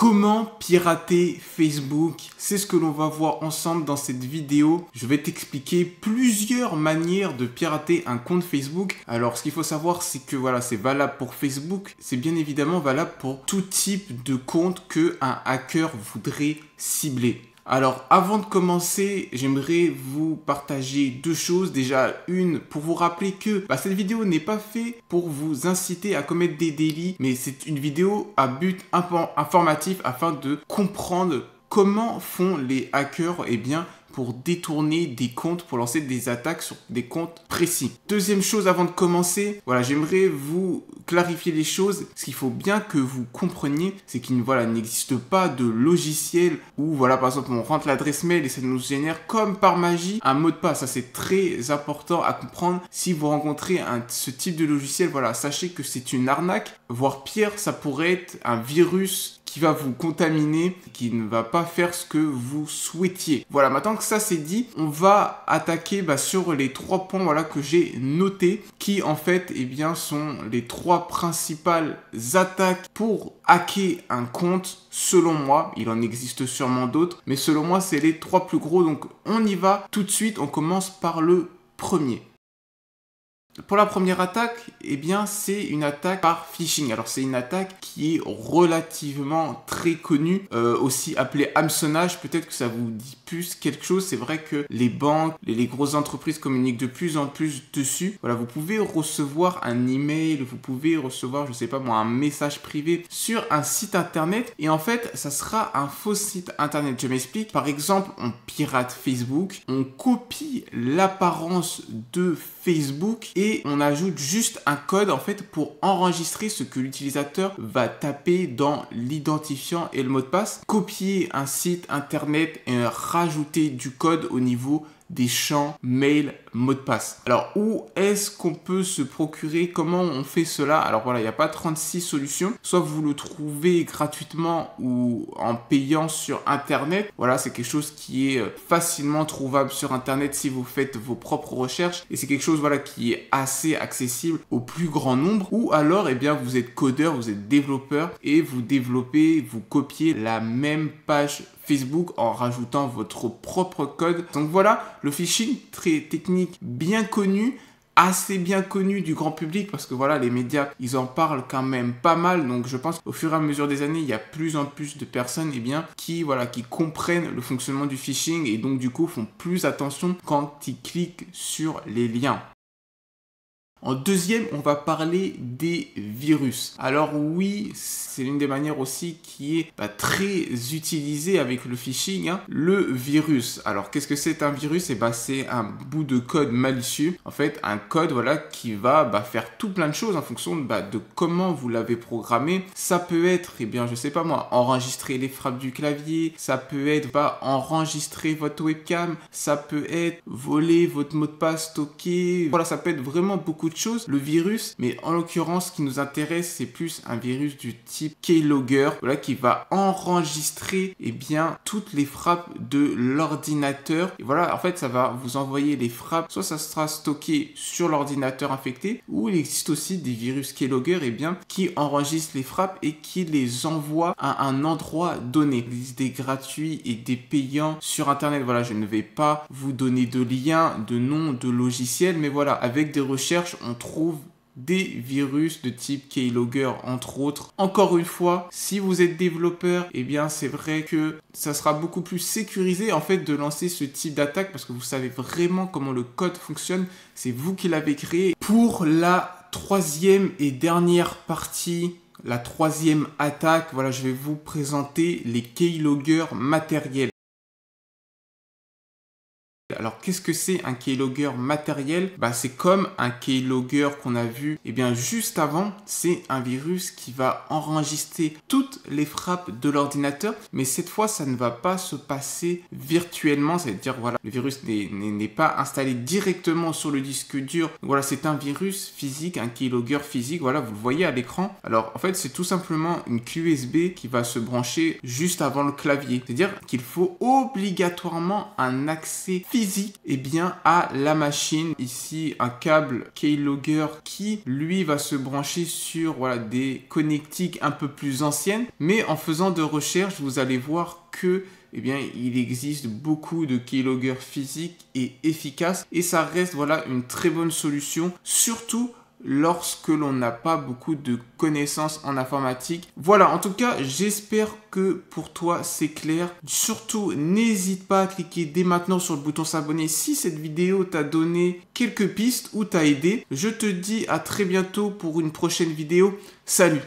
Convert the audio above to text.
Comment pirater Facebook? C'est ce que l'on va voir ensemble dans cette vidéo. Je vais t'expliquer plusieurs manières de pirater un compte Facebook. Alors, ce qu'il faut savoir, c'est que voilà, c'est valable pour Facebook. C'est bien évidemment valable pour tout type de compte que un hacker voudrait cibler. Alors, avant de commencer, j'aimerais vous partager deux choses. Déjà, une, pour vous rappeler que cette vidéo n'est pas faite pour vous inciter à commettre des délits, mais c'est une vidéo à but informatif afin de comprendre comment font les hackers pour détourner des comptes, pour lancer des attaques sur des comptes précis. Deuxième chose avant de commencer, j'aimerais vous clarifier les choses. Ce qu'il faut bien que vous compreniez, c'est qu'il n'existe pas de logiciel où par exemple on rentre l'adresse mail et ça nous génère comme par magie un mot de passe. Ça c'est très important à comprendre. Si vous rencontrez ce type de logiciel, sachez que c'est une arnaque, voire pire, ça pourrait être un virus qui va vous contaminer, qui ne va pas faire ce que vous souhaitiez. Maintenant que ça c'est dit, on va attaquer sur les trois points que j'ai notés, qui en fait sont les trois principales attaques pour hacker un compte. Selon moi, il en existe sûrement d'autres, mais selon moi c'est les trois plus gros. Donc on y va tout de suite, on commence par le premier. Pour la première attaque, c'est une attaque par phishing. Alors, c'est une attaque qui est relativement très connue, aussi appelée hameçonnage. Peut-être que ça vous dit plus quelque chose. C'est vrai que les banques, les grosses entreprises communiquent de plus en plus dessus. Vous pouvez recevoir un email, vous pouvez recevoir, un message privé sur un site internet. Et en fait, ça sera un faux site internet. Je m'explique. Par exemple, on pirate Facebook, on copie l'apparence de Facebook et on ajoute juste un code pour enregistrer ce que l'utilisateur va taper dans l'identifiant et le mot de passe, copier un site internet et rajouter du code au niveau des champs mail, mot de passe. Alors, où est-ce qu'on peut se procurer? Comment on fait cela? Alors il n'y a pas 36 solutions. Soit vous le trouvez gratuitement ou en payant sur internet. C'est quelque chose qui est facilement trouvable sur internet si vous faites vos propres recherches. Et c'est quelque chose qui est assez accessible au plus grand nombre. Ou alors, vous êtes codeur, vous êtes développeur et vous copiez la même page Facebook en rajoutant votre propre code. Donc le phishing, très technique, bien connu, assez bien connu du grand public parce que les médias, ils en parlent quand même pas mal. Donc je pense qu'au fur et à mesure des années, il y a plus en plus de personnes qui comprennent le fonctionnement du phishing et donc du coup font plus attention quand ils cliquent sur les liens. En deuxième, on va parler des virus. Alors oui, c'est l'une des manières aussi qui est très utilisée avec le phishing, le virus. Alors qu'est-ce que c'est un virus? C'est un bout de code malicieux. En fait, un code qui va faire tout plein de choses en fonction de comment vous l'avez programmé. Ça peut être, enregistrer les frappes du clavier. Ça peut être enregistrer votre webcam. Ça peut être voler votre mot de passe stocké. Ça peut être vraiment beaucoup de choses, le virus, mais en l'occurrence, ce qui nous intéresse, c'est plus un virus du type keylogger, qui va enregistrer toutes les frappes de l'ordinateur. Et en fait, ça va vous envoyer les frappes, soit ça sera stocké sur l'ordinateur infecté, ou il existe aussi des virus keylogger qui enregistrent les frappes et qui les envoient à un endroit donné. Il existe des gratuits et des payants sur internet. Je ne vais pas vous donner de liens, de noms, de logiciels, mais avec des recherches, on trouve des virus de type keylogger entre autres. Encore une fois, si vous êtes développeur, c'est vrai que ça sera beaucoup plus sécurisé de lancer ce type d'attaque parce que vous savez vraiment comment le code fonctionne. C'est vous qui l'avez créé. Pour la troisième et dernière partie, la troisième attaque, je vais vous présenter les keyloggers matériels. Alors, qu'est-ce que c'est un keylogger matériel? C'est comme un keylogger qu'on a vu juste avant. C'est un virus qui va enregistrer toutes les frappes de l'ordinateur, mais cette fois, ça ne va pas se passer virtuellement. C'est-à-dire, le virus n'est pas installé directement sur le disque dur. C'est un virus physique, un keylogger physique. Vous le voyez à l'écran. Alors, en fait, c'est tout simplement une clé USB qui va se brancher juste avant le clavier. C'est-à-dire qu'il faut obligatoirement un accès physique physique eh bien, à la machine. Ici, un câble keylogger qui, lui, va se brancher sur voilà, des connectiques un peu plus anciennes. Mais en faisant de recherche, vous allez voir que eh bien, il existe beaucoup de keylogger physiques et efficaces. Et ça reste voilà, une très bonne solution, surtout lorsque l'on n'a pas beaucoup de connaissances en informatique. Voilà, en tout cas, j'espère que pour toi, c'est clair. Surtout, n'hésite pas à cliquer dès maintenant sur le bouton s'abonner si cette vidéo t'a donné quelques pistes ou t'a aidé. Je te dis à très bientôt pour une prochaine vidéo. Salut!